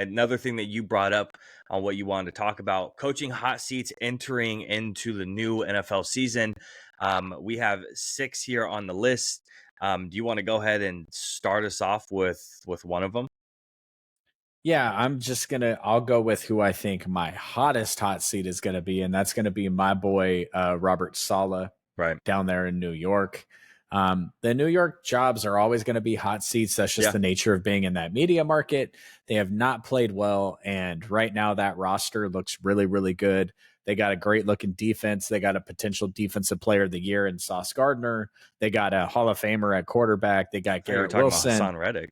another thing that you brought up on what you wanted to talk about, coaching hot seats entering into the new NFL season. We have 6 here on the list. Do you want to go ahead and start us off with one of them? Yeah, I'll go with who I think my hottest hot seat is going to be, and that's going to be my boy, Robert Saleh, Right. down there in New York. The New York jobs are always going to be hot seats. That's just the nature of being in that media market. They have not played well, and right now that roster looks really, really good. They got a great looking defense. They got a potential defensive player of the year in Sauce Gardner. They got a Hall of Famer at quarterback. They got Garrett Wilson. Haason Reddick.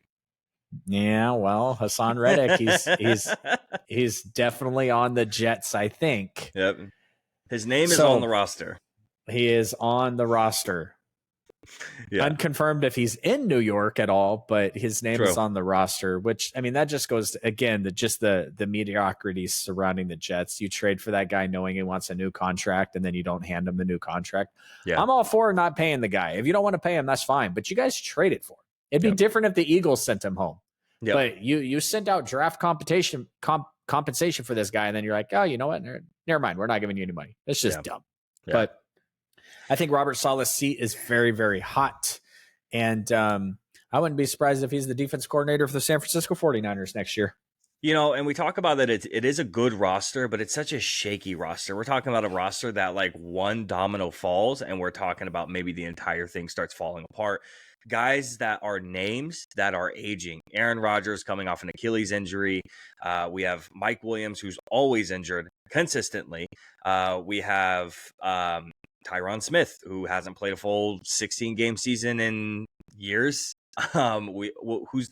Yeah, well, Haason Reddick, he's definitely on the Jets, I think. Yep. His name is on the roster. He is on the roster. Yeah. Unconfirmed if he's in New York at all, but his name is on the roster, which, I mean, that just goes to, again, the mediocrity surrounding the Jets. You trade for that guy knowing he wants a new contract, and then you don't hand him the new contract. Yeah. I'm all for not paying the guy. If you don't want to pay him, that's fine, but you guys traded for him. It'd be different if the Eagles sent him home. Yep. But you sent out draft compensation for this guy, and then you're like, oh, you know what? Never mind. We're not giving you any money. It's just dumb. Yeah. But I think Robert Saleh's seat is very, very hot. And I wouldn't be surprised if he's the defense coordinator for the San Francisco 49ers next year. You know, and we talk about that it is a good roster, but it's such a shaky roster. We're talking about a roster that like one domino falls, and we're talking about maybe the entire thing starts falling apart. Guys that are names that are aging. Aaron Rodgers coming off an Achilles injury. We have Mike Williams, who's always injured consistently. We have Tyron Smith, who hasn't played a full 16-game season in years. Who's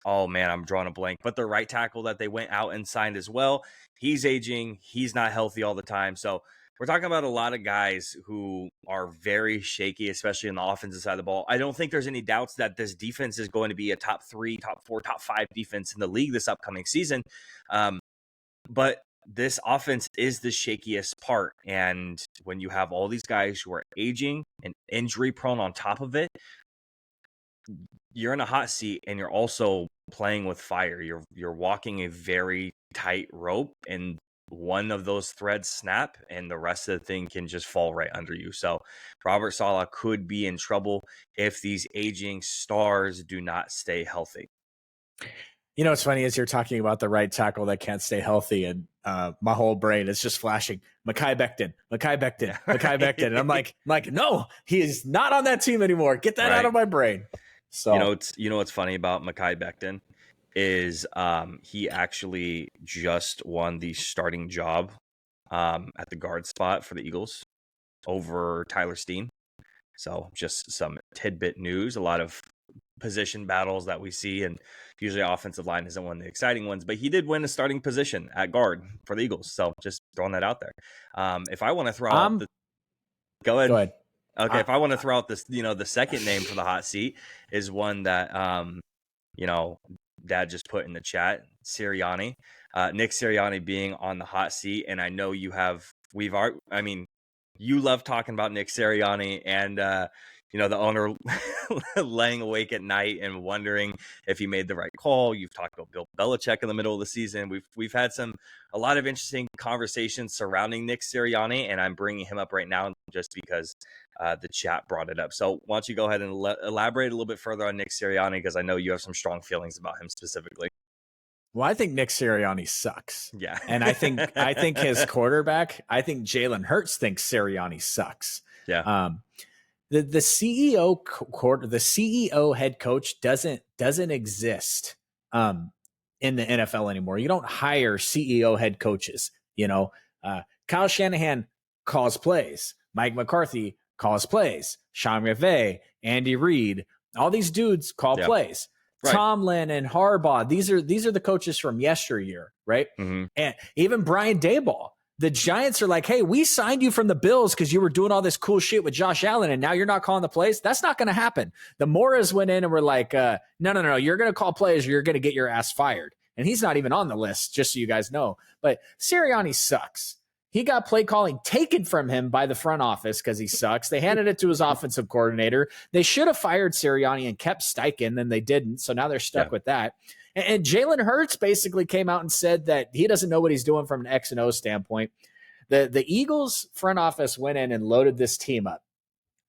oh man, I'm drawing a blank. But the right tackle that they went out and signed as well, he's aging. He's not healthy all the time. So we're talking about a lot of guys who are very shaky, especially on the offensive side of the ball. I don't think there's any doubts that this defense is going to be a top 3, top 4, top 5 defense in the league this upcoming season. But this offense is the shakiest part. And when you have all these guys who are aging and injury prone on top of it, you're in a hot seat, and you're also playing with fire. You're walking a very tight rope, and one of those threads snap, and the rest of the thing can just fall right under you. So Robert Saleh could be in trouble if these aging stars do not stay healthy. You know, what's funny is you're talking about the right tackle that can't stay healthy, and my whole brain is just flashing Mekhi Becton. And I'm like, no, he is not on that team anymore. Get that out of my brain. So you know what's funny about Mekhi Becton is he actually just won the starting job at the guard spot for the Eagles over Tyler Steen. So just some tidbit news, a lot of position battles that we see, and usually offensive line isn't one of the exciting ones, but he did win a starting position at guard for the Eagles. So just throwing that out there. If I want to throw out go ahead. Okay, if I want to throw out this, the second name for the hot seat is one that, Dad just put in the chat, Sirianni. Nick Sirianni being on the hot seat, and I know you love talking about Nick Sirianni, and, the owner laying awake at night and wondering if he made the right call. You've talked about Bill Belichick in the middle of the season. We've had a lot of interesting conversations surrounding Nick Sirianni, and I'm bringing him up right now just because the chat brought it up. So why don't you go ahead and elaborate a little bit further on Nick Sirianni, because I know you have some strong feelings about him specifically. Well, I think Nick Sirianni sucks. Yeah. And I think his quarterback, I think Jalen Hurts thinks Sirianni sucks. Yeah. The CEO head coach doesn't exist in the NFL anymore. You don't hire CEO head coaches. Kyle Shanahan calls plays. Mike McCarthy calls plays. Sean McVay, Andy Reid, all these dudes call plays. Right. Tomlin and Harbaugh, these are the coaches from yesteryear, right? Mm-hmm. And even Brian Daboll. The Giants are like, hey, we signed you from the Bills because you were doing all this cool shit with Josh Allen, and now you're not calling the plays. That's not going to happen. The Moras went in and were like, no, you're going to call plays or you're going to get your ass fired. And he's not even on the list, just so you guys know. But Sirianni sucks. He got play calling taken from him by the front office because he sucks. They handed it to his offensive coordinator. They should have fired Sirianni and kept Steichen, and they didn't. So now they're stuck with that. And Jalen Hurts basically came out and said that he doesn't know what he's doing from an X and O standpoint. The Eagles front office went in and loaded this team up.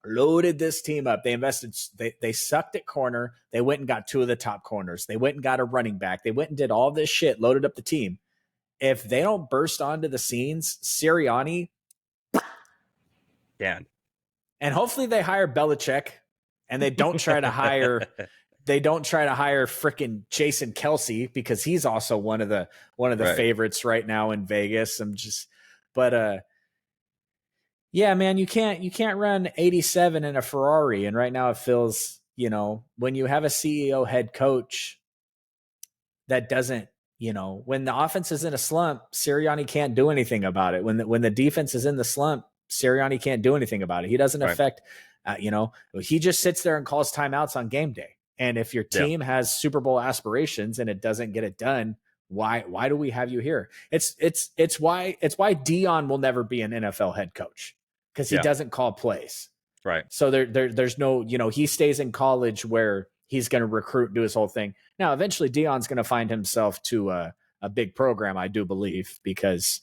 They invested, they sucked at corner. They went and got 2 of the top corners. They went and got a running back. They went and did all this shit, loaded up the team. If they don't burst onto the scenes, Sirianni, yeah. And hopefully they hire Belichick and they don't try to hire freaking Jason Kelsey, because he's also one of the right. favorites right now in Vegas. Yeah, man, you can't run 87 in a Ferrari. And right now it feels, when you have a CEO head coach that doesn't, when the offense is in a slump, Sirianni can't do anything about it. When the defense is in the slump, Sirianni can't do anything about it. He doesn't affect, he just sits there and calls timeouts on game day. And if your team has Super Bowl aspirations and it doesn't get it done, why do we have you here? It's why Dion will never be an NFL head coach, because he doesn't call plays. Right. So there's no, he stays in college where he's going to recruit, do his whole thing. Now, eventually Dion's going to find himself to a big program, I do believe, because,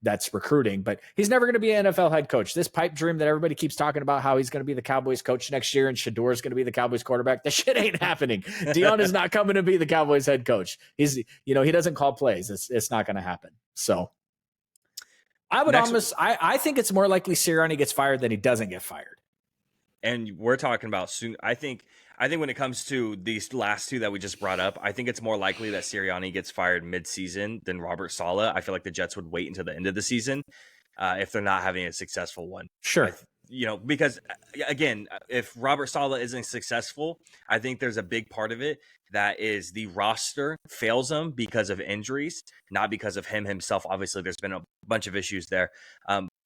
that's recruiting, but he's never going to be an NFL head coach. This pipe dream that everybody keeps talking about, how he's going to be the Cowboys coach next year and Shedeur is going to be the Cowboys quarterback, that shit ain't happening. Dion is not coming to be the Cowboys head coach. He's, he doesn't call plays. It's not going to happen. So I would I think it's more likely Sirianni gets fired than he doesn't get fired. And we're talking about soon. I think when it comes to these last 2 that we just brought up, I think it's more likely that Sirianni gets fired mid-season than Robert Saleh. I feel like the Jets would wait until the end of the season if they're not having a successful one. Sure. Because again, if Robert Saleh isn't successful, I think there's a big part of it that is the roster fails him because of injuries, not because of him himself. Obviously, there's been a bunch of issues there.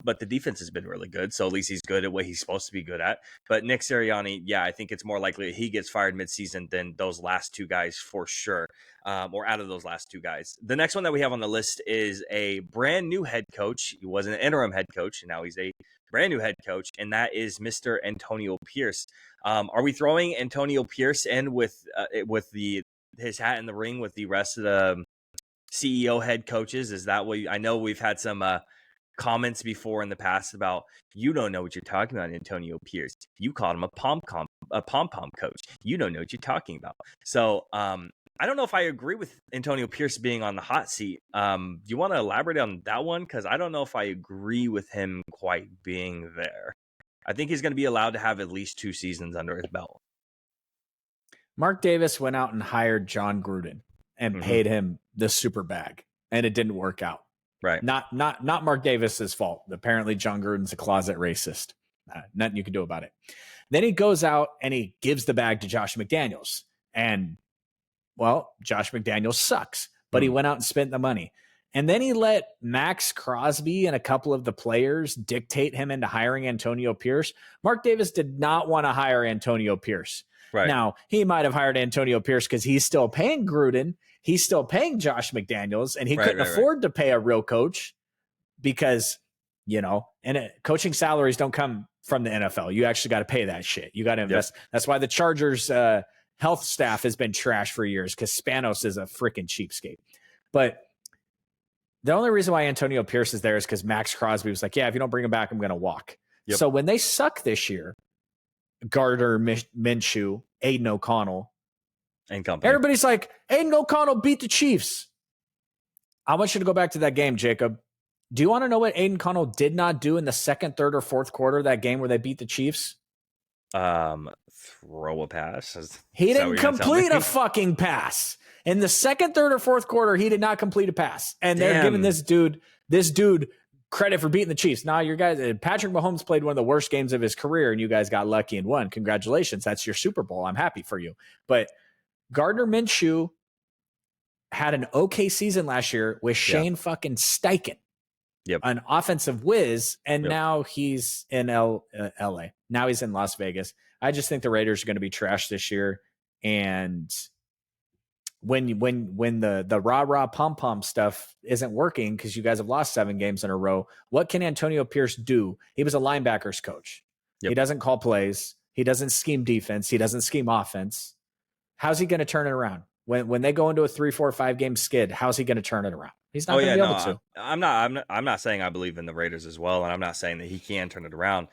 But the defense has been really good, so at least he's good at what he's supposed to be good at. But Nick Sirianni, I think it's more likely that he gets fired midseason than those last 2 guys for sure, or out of those last 2 guys. The next one that we have on the list is a brand new head coach. He was an interim head coach, and now he's a brand new head coach, and that is Mr. Antonio Pierce. Are we throwing Antonio Pierce in with his hat in the ring with the rest of the CEO head coaches? Is that what I know? We've had some comments before in the past about, you don't know what you're talking about, Antonio Pierce. You called him a pom-pom coach. You don't know what you're talking about. So I don't know if I agree with Antonio Pierce being on the hot seat. Do you want to elaborate on that one? Because I don't know if I agree with him quite being there. I think he's going to be allowed to have at least 2 seasons under his belt. Mark Davis went out and hired John Gruden and paid him the super bag, and it didn't work out. Right. Not Mark Davis's fault. Apparently John Gruden's a closet racist. Nothing you can do about it. Then he goes out and he gives the bag to Josh McDaniels. And, well, Josh McDaniels sucks. But he went out and spent the money. And then he let Max Crosby and a couple of the players dictate him into hiring Antonio Pierce. Mark Davis did not want to hire Antonio Pierce. Right. Now, he might have hired Antonio Pierce because he's still paying Gruden. He's still paying Josh McDaniels, and he couldn't afford to pay a real coach because, coaching salaries don't come from the NFL. You actually got to pay that shit. You got to invest. Yep. That's why the Chargers health staff has been trash for years, because Spanos is a freaking cheapskate. But the only reason why Antonio Pierce is there is because Max Crosby was like, if you don't bring him back, I'm going to walk. Yep. So when they suck this year, Gardner Minshew, Aiden O'Connell, and company. Everybody's like, Aiden O'Connell beat the Chiefs. I want you to go back to that game, Jacob. Do you want to know what Aiden O'Connell did not do in the second, third, or fourth quarter of that game where they beat the Chiefs? Throw a pass. He didn't complete a fucking pass. In the second, third, or fourth quarter, he did not complete a pass. And they're giving this dude credit for beating the Chiefs. Now, your guys, Patrick Mahomes played one of the worst games of his career, and you guys got lucky and won. Congratulations. That's your Super Bowl. I'm happy for you. But Gardner Minshew had an okay season last year with Shane fucking Steichen, an offensive whiz, and now he's in LA. Now he's in Las Vegas. I just think the Raiders are going to be trash this year. And when the rah-rah pom-pom stuff isn't working because you guys have lost 7 games in a row, what can Antonio Pierce do? He was a linebackers coach. He doesn't call plays. He doesn't scheme defense. He doesn't scheme offense. How's he going to turn it around? When they go into a 3-4-5 game skid, how's he going to turn it around? He's not Oh going yeah, to be no, able to. I'm not saying I believe in the Raiders as well, and I'm not saying that he can turn it around.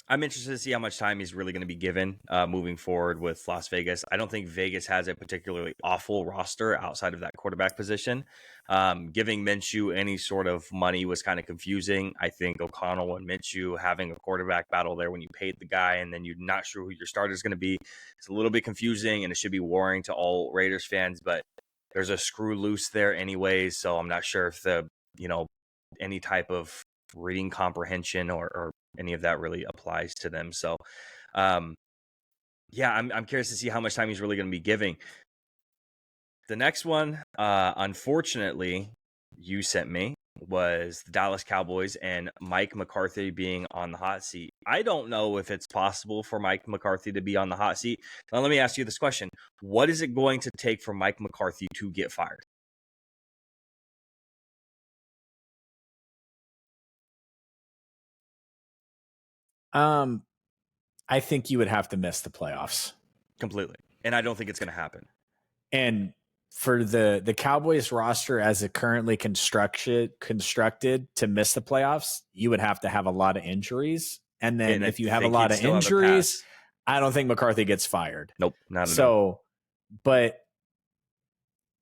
I'm interested to see how much time he's really going to be given moving forward with Las Vegas. I don't think Vegas has a particularly awful roster outside of that quarterback position. Giving Minshew any sort of money was kind of confusing. I think O'Connell and Minshew having a quarterback battle there when you paid the guy and then you're not sure who your starter is going to be, it's a little bit confusing, and it should be worrying to all Raiders fans. But there's a screw loose there anyways, so I'm not sure if any type of reading comprehension or any of that really applies to them. So, yeah, I'm curious to see how much time he's really going to be giving. The next one, unfortunately, you sent me was the Dallas Cowboys and Mike McCarthy being on the hot seat. I don't know if it's possible for Mike McCarthy to be on the hot seat. Now, let me ask you this question. What is it going to take for Mike McCarthy to get fired? I think you would have to miss the playoffs Completely. And I don't think it's going to happen. And for the Cowboys roster as it currently constructed to miss the playoffs, you would have to have a lot of injuries. And then if you have a lot of injuries, I don't think McCarthy gets fired. Nope, not at all. But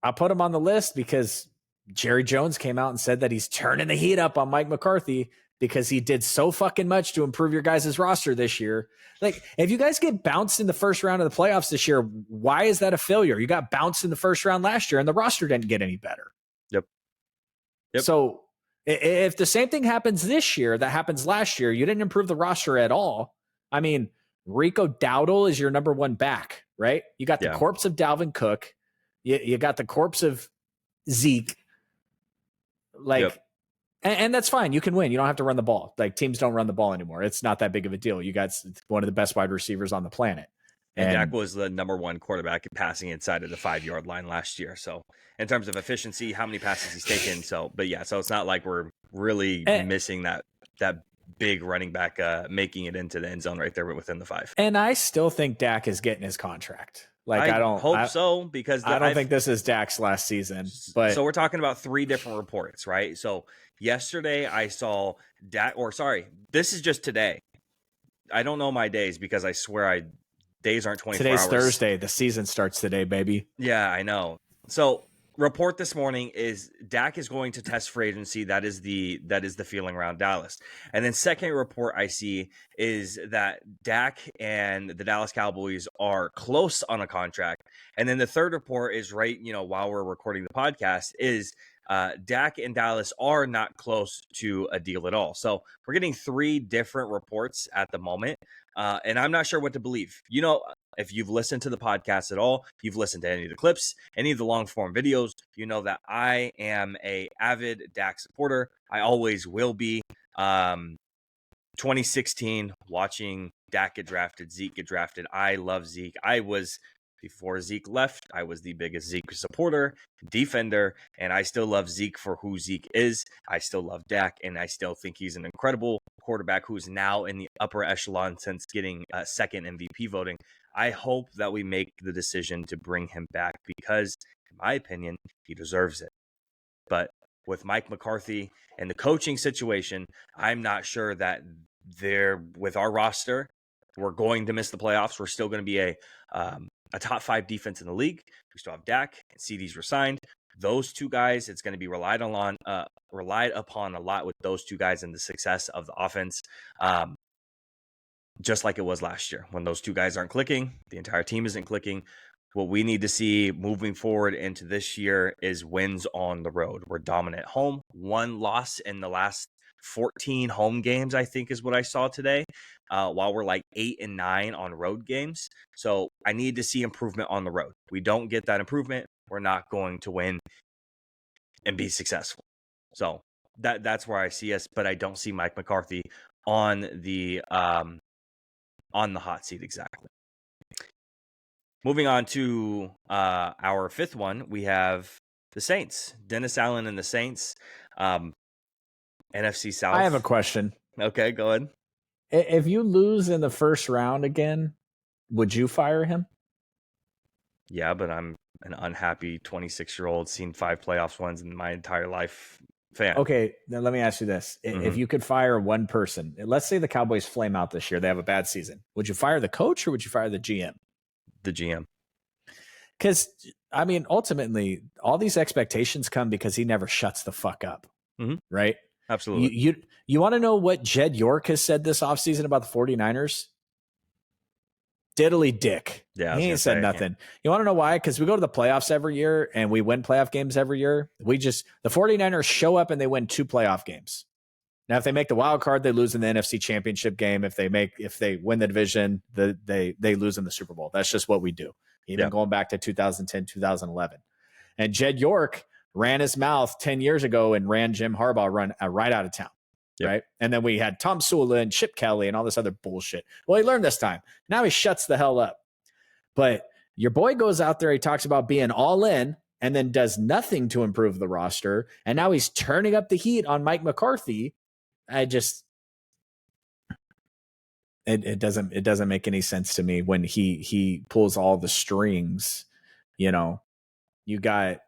I'll put him on the list because Jerry Jones came out and said that he's turning the heat up on Mike McCarthy because he did so fucking much to improve your guys' roster this year. Like, if you guys get bounced in the first round of the playoffs this year, why is that a failure? You got bounced in the first round last year and the roster didn't get any better. Yep. So if the same thing happens this year that happens last year, you didn't improve the roster at all. I mean, Rico Dowdle is your number one back, right? You got the corpse of Dalvin Cook. You got the corpse of Zeke. And that's fine. You can win. You don't have to run the ball. Like, teams don't run the ball anymore. It's not that big of a deal. You got one of the best wide receivers on the planet. And Dak was the number one quarterback passing inside of the 5-yard line last year. So in terms of efficiency, how many passes he's taken. So it's not like we're really missing that big running back making it into the end zone right there within the 5. And I still think Dak is getting his contract. Like, I don't hope so, because I don't think this is Dak's last season. But so we're talking about 3 different reports, right? So yesterday I saw Dak, this is just today. I don't know my days because I swear days aren't 24 hours. Today's Thursday. The season starts today, baby. Yeah, I know. So report this morning is Dak is going to test free agency. That is the feeling around Dallas. And then second report I see is that Dak and the Dallas Cowboys are close on a contract. And then the third report is while we're recording the podcast is Dak and Dallas are not close to a deal at all. So we're getting 3 different reports at the moment. And I'm not sure what to believe. If you've listened to the podcast at all, you've listened to any of the clips, any of the long form videos, you know that I am a avid Dak supporter. I always will be. 2016, watching Dak get drafted, Zeke get drafted. I love Zeke. Before Zeke left, I was the biggest Zeke supporter, defender, and I still love Zeke for who Zeke is. I still love Dak, and I still think he's an incredible quarterback who's now in the upper echelon since getting second MVP voting. I hope that we make the decision to bring him back because, in my opinion, he deserves it. But with Mike McCarthy and the coaching situation, I'm not sure that with our roster, we're going to miss the playoffs. We're still going to be a top 5 defense in the league. We still have Dak and CD's resigned. Those 2 guys, it's going to be relied upon a lot with those 2 guys and the success of the offense. Just like it was last year. When those 2 guys aren't clicking, the entire team isn't clicking. What we need to see moving forward into this year is wins on the road. We're dominant home. 1 loss in the last 14 home games, I think is what I saw today, while we're like 8-9 on road games. So I need to see improvement on the road. We don't get that improvement, we're not going to win and be successful. So that's where I see us, but I don't see Mike McCarthy on the hot seat exactly. Moving on to our 5th one, we have the Saints. Dennis Allen and the Saints. NFC South. I have a question. Okay, go ahead. If you lose in the first round again, would you fire him? Yeah, but I'm an unhappy 26-year-old, seen 5 playoffs wins in my entire life fan. Okay, then let me ask you this. If you could fire one person, let's say the Cowboys flame out this year, they have a bad season. Would you fire the coach or would you fire the GM? The GM. Because, I mean, ultimately, all these expectations come because he never shuts the fuck up, right? Absolutely. You want to know what Jed York has said this offseason about the 49ers? Diddly dick. Yeah, he ain't said nothing. You want to know why? Because we go to the playoffs every year and we win playoff games every year. The 49ers show up and they win 2 playoff games. Now, if they make the wild card, they lose in the NFC Championship game. If they win the division, they lose in the Super Bowl. That's just what we do. Even going back to 2010, 2011. And Jed York ran his mouth 10 years ago and ran Jim Harbaugh right out of town. Yep. Right. And then we had Tom Sula and Chip Kelly and all this other bullshit. Well, he learned this time. Now he shuts the hell up. But your boy goes out there, he talks about being all in and then does nothing to improve the roster. And now he's turning up the heat on Mike McCarthy. It doesn't make any sense to me when he pulls all the strings. You know, you got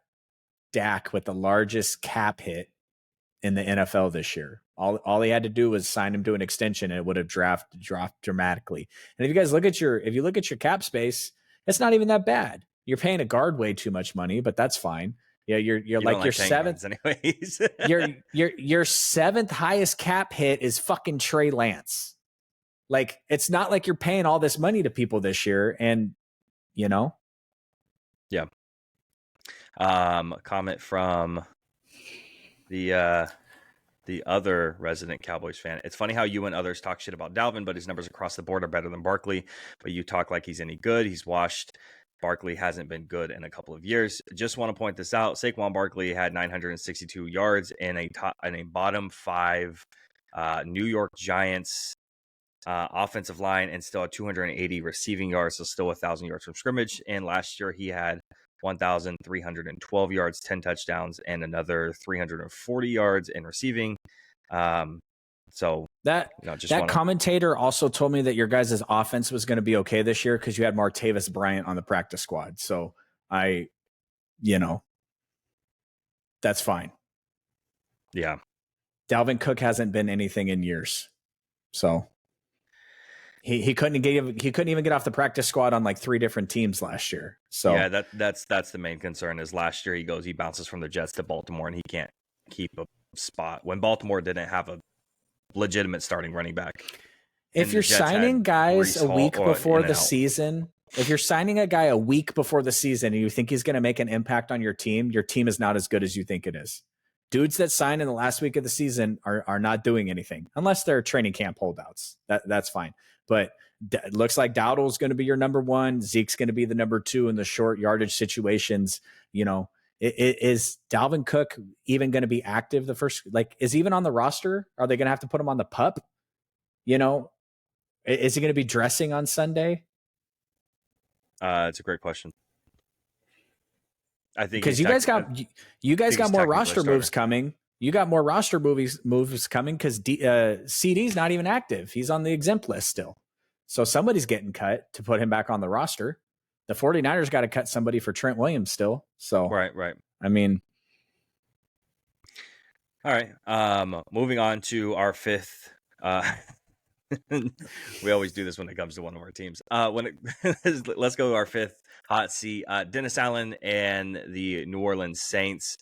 Dak with the largest cap hit in the NFL this year. All he had to do was sign him to an extension and it would have dropped dramatically. And if you guys look at your cap space, it's not even that bad. You're paying a guard way too much money, but that's fine. Yeah, you're like your seventh anyways. your 7th highest cap hit is fucking Trey Lance. Like, it's not like you're paying all this money to people this year, and you know. Yeah. A comment from the other resident Cowboys fan. It's funny how you and others talk shit about Dalvin, but his numbers across the board are better than Barkley. But you talk like he's any good. He's washed. Barkley hasn't been good in a couple of years. Just want to point this out. Saquon Barkley had 962 yards in a bottom 5 New York Giants offensive line and still had 280 receiving yards, so still 1,000 yards from scrimmage. And last year he had 1,312 yards, 10 touchdowns, and another 340 yards in receiving. So that commentator also told me that your guys' offense was going to be okay this year because you had Martavis Bryant on the practice squad. So that's fine. Yeah. Dalvin Cook hasn't been anything in years. So he couldn't even get off the practice squad on like 3 different teams last year. So yeah, that's the main concern is last year he bounces from the Jets to Baltimore and he can't keep a spot when Baltimore didn't have a legitimate starting running back. If you're signing guys a week before the season, if you're signing a guy a week before the season and you think he's going to make an impact on your team is not as good as you think it is. Dudes that sign in the last week of the season are not doing anything unless they're training camp holdouts. That's fine. But it looks like Dowdle's going to be your number 1. Zeke's going to be the number 2 in the short yardage situations. You know, is Dalvin Cook even going to be active the first? Like, is he even on the roster? Are they going to have to put him on the pup? You know, is he going to be dressing on Sunday? It's a great question. I think because you guys got more roster moves coming. You got more roster moves coming because CD's not even active. He's on the exempt list still. So somebody's getting cut to put him back on the roster. The 49ers got to cut somebody for Trent Williams still. So right. I mean, all right. Moving on to our 5th. We always do this when it comes to one of our teams. Let's go to our 5th hot seat. Dennis Allen and the New Orleans Saints.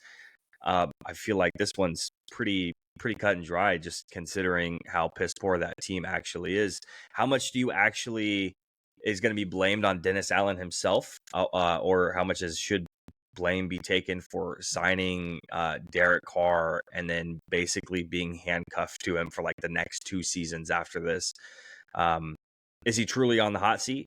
I feel like this one's pretty cut and dry, just considering how piss poor that team actually is. How much do you actually is going to be blamed on Dennis Allen himself, or how much should blame be taken for signing Derek Carr and then basically being handcuffed to him for like the next 2 seasons after this? Is he truly on the hot seat?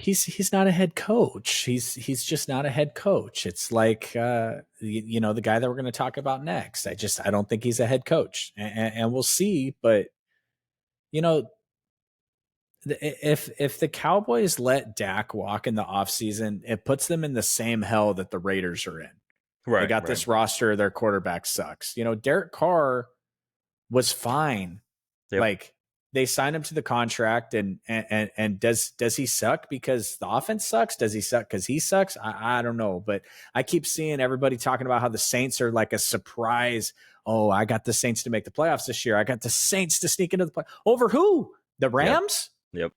He's not a head coach. He's just not a head coach. It's like the guy that we're going to talk about next. I don't think he's a head coach, and we'll see. But if the Cowboys let Dak walk in the offseason, it puts them in the same hell that the Raiders are in. Right, they got this roster. Their quarterback sucks. Derek Carr was fine. Yep. Like they sign him to the contract, and does he suck because the offense sucks? Does he suck because he sucks? I don't know, but I keep seeing everybody talking about how the Saints are like a surprise. Oh, I got the Saints to make the playoffs this year. I got the Saints to sneak into the play over who? The Rams? Yep.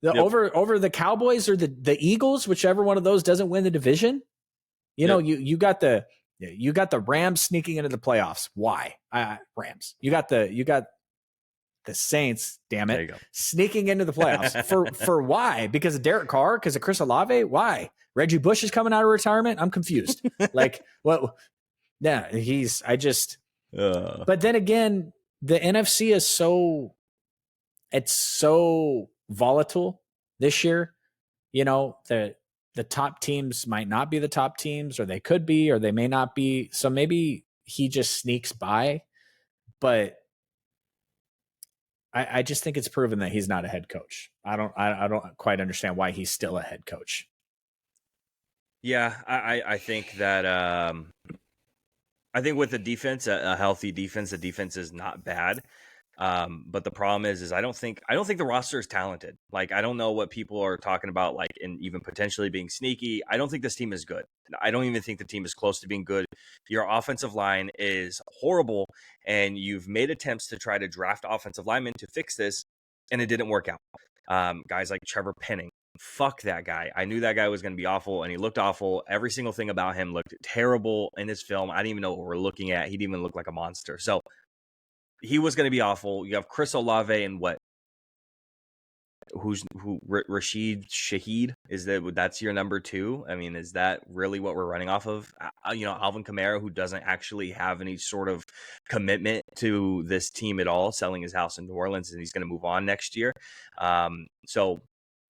Over the Cowboys or the Eagles, whichever one of those doesn't win the division. You know, you got the Rams sneaking into the playoffs. Why? Rams. You got the Saints, damn it, sneaking into the playoffs. for why? Because of Derek Carr? Because of Chris Olave? Why? Reggie Bush is coming out of retirement? I'm confused. Like, what? Yeah, but then again, the NFC is so volatile this year. You know, the top teams might not be the top teams, or they could be, or they may not be. So maybe he just sneaks by, but I just think it's proven that he's not a head coach. I don't quite understand why he's still a head coach. Yeah, I think that I think with the defense, a healthy defense, the defense is not bad. But the problem is I don't think the roster is talented. Like, I don't know what people are talking about, like, in even potentially being sneaky. I don't think this team is good. I don't even think the team is close to being good. Your offensive line is horrible, and you've made attempts to try to draft offensive linemen to fix this, and it didn't work out. Guys like Trevor Penning, fuck that guy. I knew that guy was going to be awful, and he looked awful. Every single thing about him looked terrible in his film. I didn't even know what we're looking at. He didn't even look like a monster. So he was going to be awful. You have Chris Olave and Rashid Shaheed, that's your number 2? I mean, is that really what we're running off of? Alvin Kamara, who doesn't actually have any sort of commitment to this team at all, selling his house in New Orleans, and he's going to move on next year. So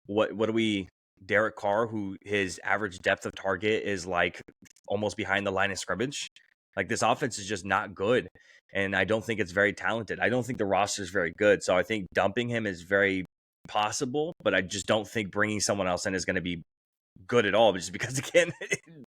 what do we? Derek Carr, who his average depth of target is like almost behind the line of scrimmage. Like, this offense is just not good, and I don't think it's very talented. I don't think the roster is very good. So I think dumping him is very possible, but I just don't think bringing someone else in is going to be good at all, just because, again,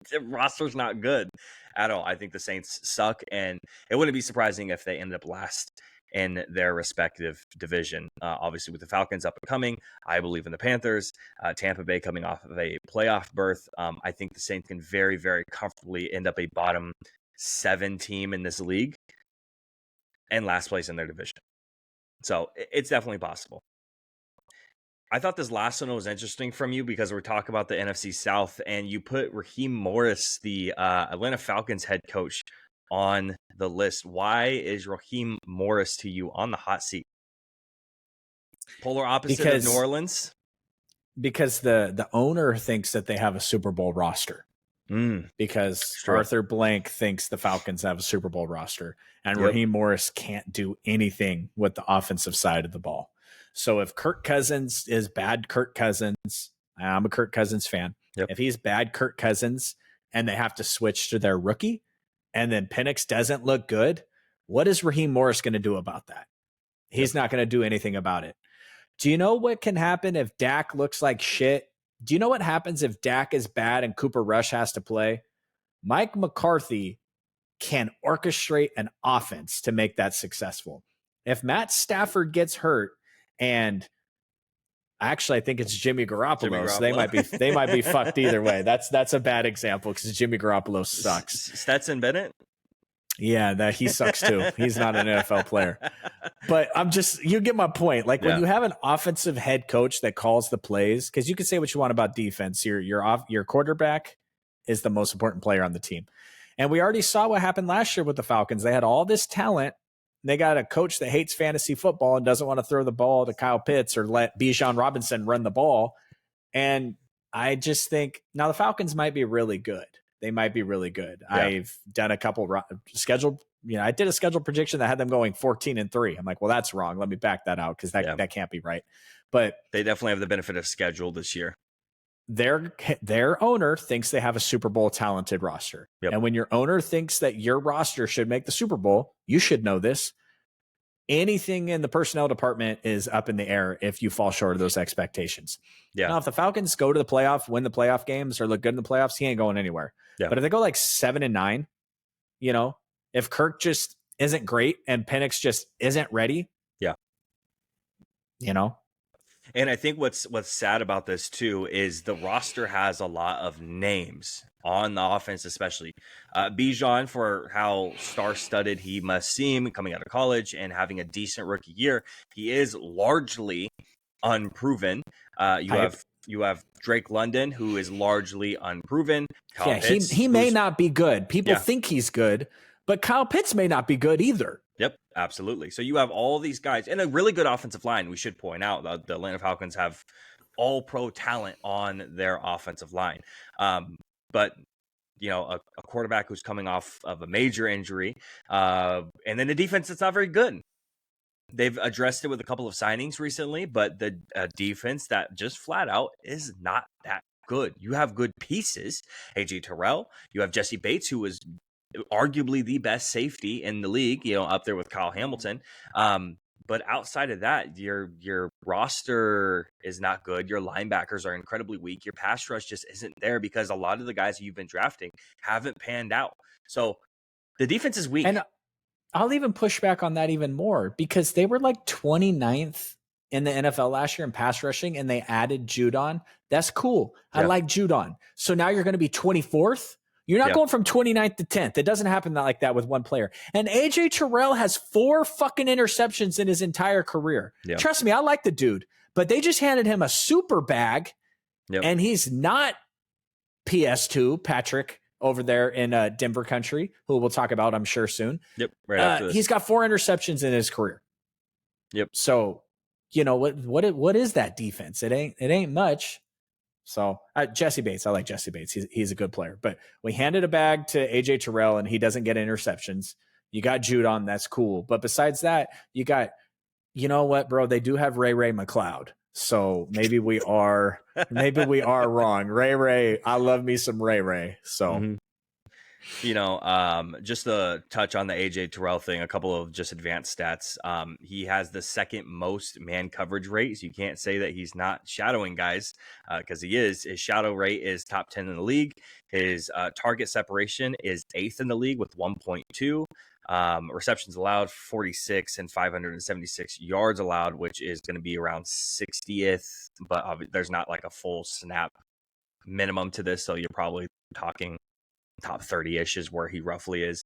the roster's not good at all. I think the Saints suck, and it wouldn't be surprising if they ended up last in their respective division. Obviously, with the Falcons up and coming, I believe in the Panthers. Tampa Bay coming off of a playoff berth. I think the Saints can very, very comfortably end up a bottom 7 team in this league and last place in their division. So it's definitely possible. I thought this last one was interesting from you because we're talking about the NFC South, and you put Raheem Morris, the Atlanta Falcons head coach, on the list. Why is Raheem Morris to you on the hot seat? Polar opposite of New Orleans? Because the owner thinks that they have a Super Bowl roster. Because Arthur Blank thinks the Falcons have a Super Bowl roster, and Raheem Morris can't do anything with the offensive side of the ball. So if Kirk Cousins is bad Kirk Cousins, I'm a Kirk Cousins fan. If he's bad Kirk Cousins and they have to switch to their rookie, and then Penix doesn't look good, what is Raheem Morris going to do about that? He's not going to do anything about it. Do you know what can happen if Dak looks like shit? Do you know what happens if Dak is bad and Cooper Rush has to play? Mike McCarthy can orchestrate an offense to make that successful. If Matt Stafford gets hurt, and actually I think it's Jimmy Garoppolo. So they might be fucked either way. That's a bad example because Jimmy Garoppolo sucks. Stetson Bennett? Yeah, that he sucks too. He's not an NFL player. But you get my point. Like, when you have an offensive head coach that calls the plays, because you can say what you want about defense, your quarterback is the most important player on the team. And we already saw what happened last year with the Falcons. They had all this talent. They got a coach that hates fantasy football and doesn't want to throw the ball to Kyle Pitts or let Bijan Robinson run the ball. And I just think now the Falcons might be really good. They might be really good. Yeah. I've done a couple scheduled. I did a scheduled prediction that had them going 14-3. I'm like, well, that's wrong. Let me back that out because that can't be right. But they definitely have the benefit of schedule this year. Their owner thinks they have a Super Bowl talented roster. And when your owner thinks that your roster should make the Super Bowl, you should know this. Anything in the personnel department is up in the air if you fall short of those expectations. Now, if the Falcons go to the playoff, win the playoff games, or look good in the playoffs, he ain't going anywhere. But if they go like 7-9, if Kirk just isn't great and Penix just isn't ready, you know? And I think what's sad about this too is the roster has a lot of names on the offense, especially Bijan, for how star-studded he must seem coming out of college and having a decent rookie year. He is largely unproven. You have Drake London, who is largely unproven. Kyle Yeah, Pitts, he may not be good. People Yeah. think he's good, but Kyle Pitts may not be good either. Yep, absolutely. So you have all these guys and a really good offensive line. We should point out the Atlanta Falcons have all pro talent on their offensive line. But you know, a quarterback who's coming off of a major injury, and then a defense that's not very good. They've addressed it with a couple of signings recently, but the defense that just flat out is not that good. You have good pieces, AJ Terrell. You have Jesse Bates, who was arguably the best safety in the league, you know, up there with Kyle Hamilton. But outside of that, your roster is not good. Your linebackers are incredibly weak. Your pass rush just isn't there because a lot of the guys you've been drafting haven't panned out. So the defense is weak. And I'll even push back on that even more because they were like 29th in the NFL last year in pass rushing and they added Judon. That's cool. I like Judon. So now you're going to be 24th. You're not going from 29th to 10th. It doesn't happen like that with one player. And AJ Terrell has 4 fucking interceptions in his entire career. Yeah. Trust me, I like the dude, but they just handed him a super bag and he's not PS2, Patrick, over there in Denver country, who we'll talk about, I'm sure, soon. Yep. Right after this. He's got 4 interceptions in his career. Yep. So, you know, what is that defense? It ain't much. So Jesse Bates, I like Jesse Bates. He's a good player. But we handed a bag to AJ Terrell and he doesn't get interceptions. You got Judon, that's cool. But besides that, you got, you know what, bro? They do have Ray McLeod. So maybe we are wrong. Ray, I love me some Ray. So you know, just to touch on the AJ Terrell thing, a couple of just advanced stats. He has the second most man coverage rate. So you can't say that he's not shadowing guys because he is. His shadow rate is top 10 in the league. His target separation is 8th in the league with 1.2. Receptions allowed 46 and 576 yards allowed, which is going to be around 60th, but there's not like a full snap minimum to this. So you're probably talking top 30-ish is where he roughly is.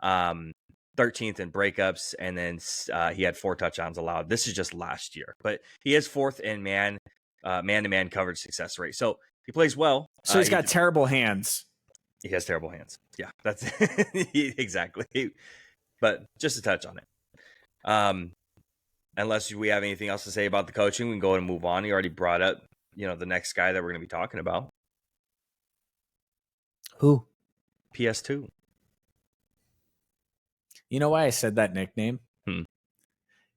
13th in breakups, and then he had 4 touchdowns allowed. This is just last year, but he is 4th in man-to-man coverage success rate. So he plays well. So he's got terrible hands. He has terrible hands. Yeah, that's exactly. But just to touch on it. Unless we have anything else to say about the coaching, we can go ahead and move on. You already brought up, you know, the next guy that we're going to be talking about. Who? PS2. You know why I said that nickname?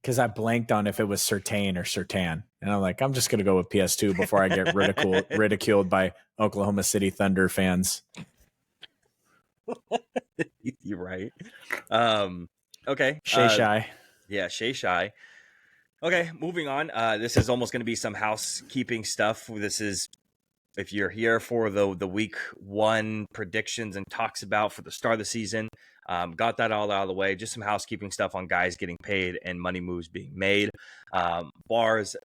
Because I blanked on if it was Surtain or Surtan. And I'm like, I'm just going to go with PS2 before I get ridiculed by Oklahoma City Thunder fans. You're right. Okay. Shay. Yeah, Shay. Okay, moving on. This is almost going to be some housekeeping stuff. This is, if you're here for the week 1 predictions and talks about for the start of the season, got that all out of the way. Just some housekeeping stuff on guys getting paid and money moves being made. Bars